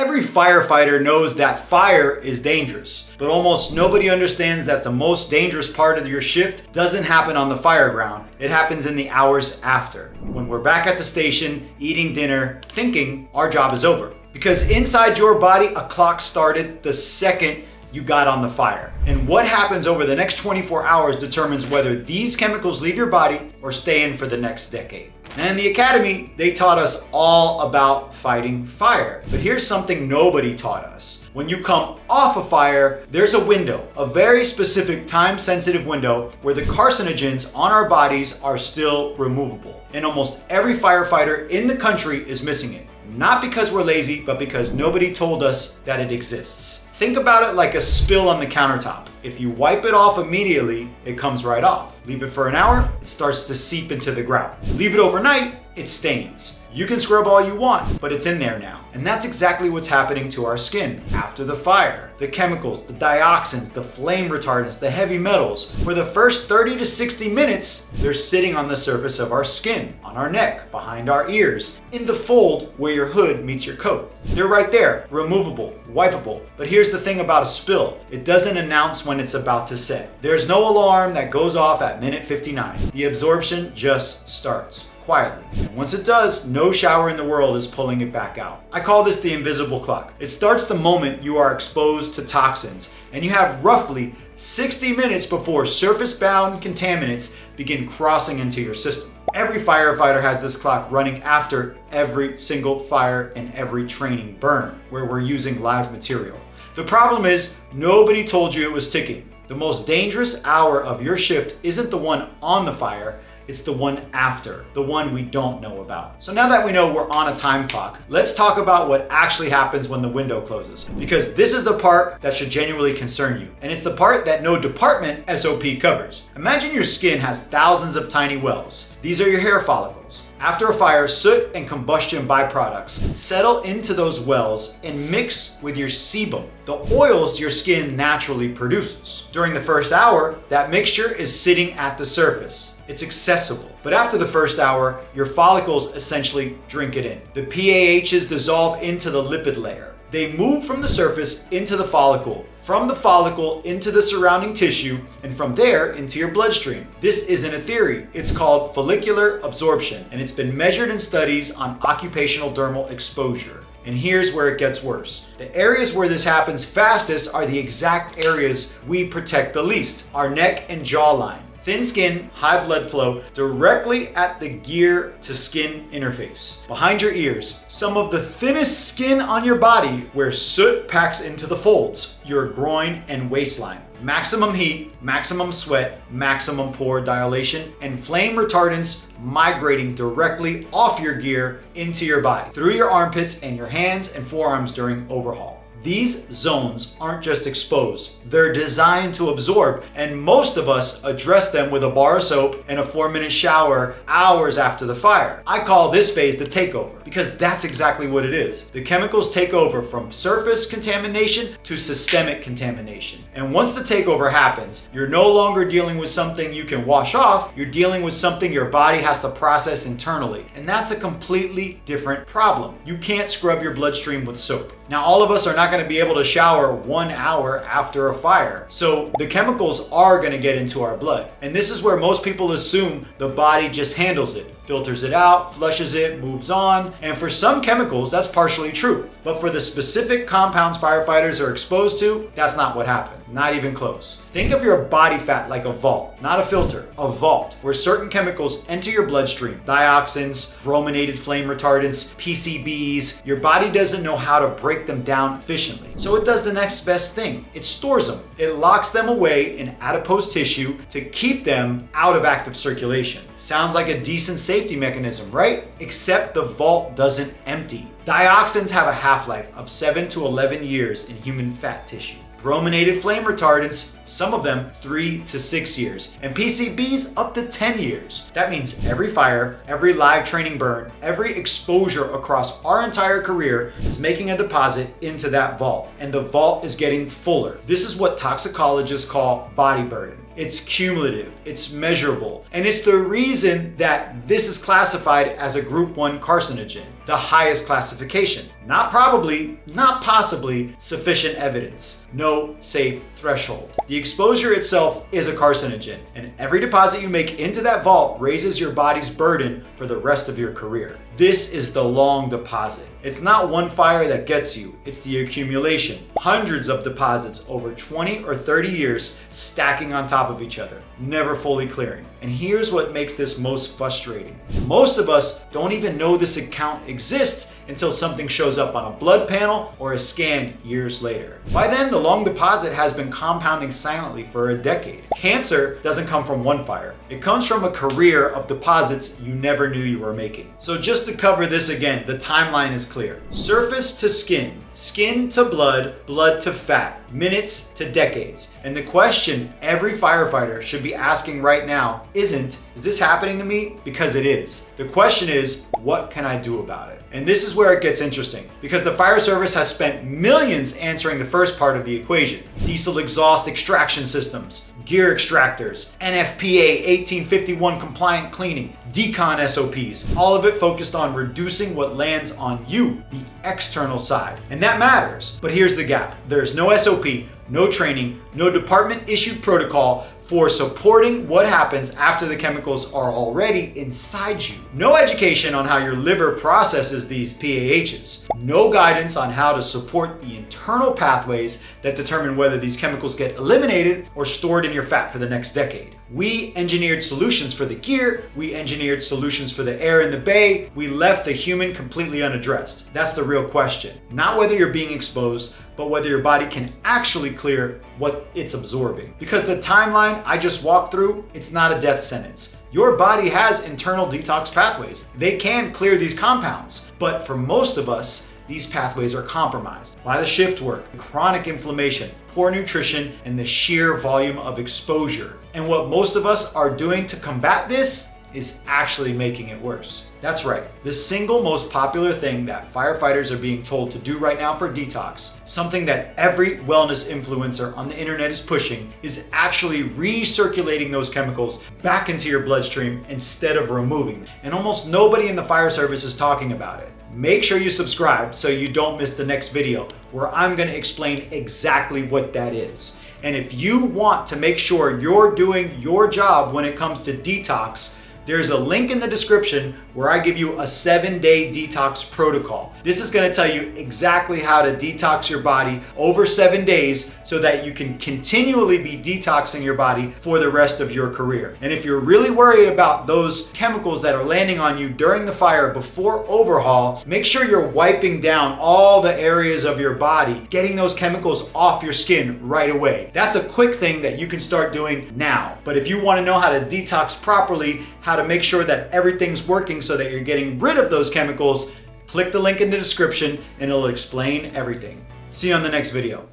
Every firefighter knows that fire is dangerous, but almost nobody understands that the most dangerous part of your shift doesn't happen on the fireground. It happens in the hours after, when we're back at the station, eating dinner, thinking our job is over. Because inside your body, a clock started the second you got on the fire. And what happens over the next 24 hours determines whether these chemicals leave your body or stay in for the next decade. And in the academy, they taught us all about fighting fire. But here's something nobody taught us. When you come off a fire, there's a window, a very specific time-sensitive window where the carcinogens on our bodies are still removable. And almost every firefighter in the country is missing it. Not because we're lazy, but because nobody told us that it exists. Think about it like a spill on the countertop. If you wipe it off immediately, it comes right off. Leave it for an hour, it starts to seep into the grout. Leave it overnight, it stains. You can scrub all you want, but it's in there now. And that's exactly what's happening to our skin after the fire. The chemicals, the dioxins, the flame retardants, the heavy metals, for the first 30 to 60 minutes, they're sitting on the surface of our skin, on our neck, behind our ears, in the fold where your hood meets your coat. They're right there, removable, wipeable. But here's the thing about a spill. It doesn't announce when it's about to set. There's no alarm that goes off at minute 59. The absorption just starts. Quietly. And once it does, no shower in the world is pulling it back out. I call this the invisible clock. It starts the moment you are exposed to toxins, and you have roughly 60 minutes before surface-bound contaminants begin crossing into your system. Every firefighter has this clock running after every single fire and every training burn where we're using live material. The problem is, nobody told you it was ticking. The most dangerous hour of your shift isn't the one on the fire, it's the one after, the one we don't know about. So now that we know we're on a time clock, let's talk about what actually happens when the window closes. Because this is the part that should genuinely concern you. And it's the part that no department SOP covers. Imagine your skin has thousands of tiny wells. These are your hair follicles. After a fire, soot and combustion byproducts settle into those wells and mix with your sebum, the oils your skin naturally produces. During the first hour, that mixture is sitting at the surface. It's accessible. But after the first hour, your follicles essentially drink it in. The PAHs dissolve into the lipid layer. They move from the surface into the follicle, from the follicle into the surrounding tissue, and from there into your bloodstream. This isn't a theory. It's called follicular absorption, and it's been measured in studies on occupational dermal exposure. And here's where it gets worse. The areas where this happens fastest are the exact areas we protect the least, our neck and jawline. Thin skin, high blood flow, directly at the gear to skin interface. Behind your ears, some of the thinnest skin on your body where soot packs into the folds, your groin and waistline. Maximum heat, maximum sweat, maximum pore dilation, and flame retardants migrating directly off your gear into your body, through your armpits and your hands and forearms during overhaul. These zones aren't just exposed, they're designed to absorb, and most of us address them with a bar of soap and a 4-minute shower hours after the fire. I call this phase the takeover, because that's exactly what it is. The chemicals take over from surface contamination to systemic contamination. And once the takeover happens, you're no longer dealing with something you can wash off, you're dealing with something your body has to process internally. And that's a completely different problem. You can't scrub your bloodstream with soap. Now, all of us are not going to be able to shower 1 hour after a fire. So the chemicals are going to get into our blood. And this is where most people assume the body just handles it, filters it out, flushes it, moves on. And for some chemicals, that's partially true. But for the specific compounds firefighters are exposed to, that's not what happened. Not even close. Think of your body fat like a vault, not a filter, a vault, where certain chemicals enter your bloodstream. Dioxins, brominated flame retardants, PCBs. Your body doesn't know how to break them down efficiently. So it does the next best thing. It stores them. It locks them away in adipose tissue to keep them out of active circulation. Sounds like a decent safety mechanism, right? Except the vault doesn't empty. Dioxins have a half-life of 7 to 11 years in human fat tissue. Brominated flame retardants, some of them 3 to 6 years, and PCBs up to 10 years. That means every fire, every live training burn, every exposure across our entire career is making a deposit into that vault, and the vault is getting fuller. This is what toxicologists call body burden. It's cumulative, it's measurable, and it's the reason that this is classified as a group 1 carcinogen, the highest classification. Not probably, not possibly, sufficient evidence. No safe threshold. The exposure itself is a carcinogen, and every deposit you make into that vault raises your body's burden for the rest of your career. This is the long deposit. It's not one fire that gets you, it's the accumulation. Hundreds of deposits over 20 or 30 years stacking on top of each other, never fully clearing. And here's what makes this most frustrating. Most of us don't even know this account exists until something shows up on a blood panel or a scan years later. By then, the long deposit has been compounding silently for a decade. Cancer doesn't come from one fire. It comes from a career of deposits you never knew you were making. So just to cover this again, the timeline is clear. Surface to skin, skin to blood, blood to fat, minutes to decades. And the question every firefighter should be asking right now isn't, is this happening to me? Because it is. The question is, what can I do about it? And this is where it gets interesting, because the fire service has spent millions answering the first part of the equation. Diesel exhaust extraction systems, gear extractors, NFPA 1851 compliant cleaning, decon SOPs, all of it focused on reducing what lands on you, the external side. And that matters, but here's the gap. There's no SOP, no training, no department issued protocol for supporting what happens after the chemicals are already inside you. No education on how your liver processes these PAHs. No guidance on how to support the internal pathways that determine whether these chemicals get eliminated or stored in your fat for the next decade. We engineered solutions for the gear, we engineered solutions for the air in the bay, we left the human completely unaddressed. That's the real question. Not whether you're being exposed, but whether your body can actually clear what it's absorbing. Because the timeline I just walked through, it's not a death sentence. Your body has internal detox pathways. They can clear these compounds, but for most of us, these pathways are compromised by the shift work, chronic inflammation, poor nutrition, and the sheer volume of exposure. And what most of us are doing to combat this is actually making it worse. That's right. The single most popular thing that firefighters are being told to do right now for detox, something that every wellness influencer on the internet is pushing, is actually recirculating those chemicals back into your bloodstream instead of removing them. And almost nobody in the fire service is talking about it. Make sure you subscribe so you don't miss the next video where I'm going to explain exactly what that is. And if you want to make sure you're doing your job when it comes to detox, there's a link in the description where I give you a 7-day detox protocol. This is going to tell you exactly how to detox your body over 7 days so that you can continually be detoxing your body for the rest of your career. And if you're really worried about those chemicals that are landing on you during the fire before overhaul, make sure you're wiping down all the areas of your body, getting those chemicals off your skin right away. That's a quick thing that you can start doing now. But if you want to know how to detox properly, how to make sure that everything's working so that you're getting rid of those chemicals, click the link in the description and it'll explain everything. See you on the next video.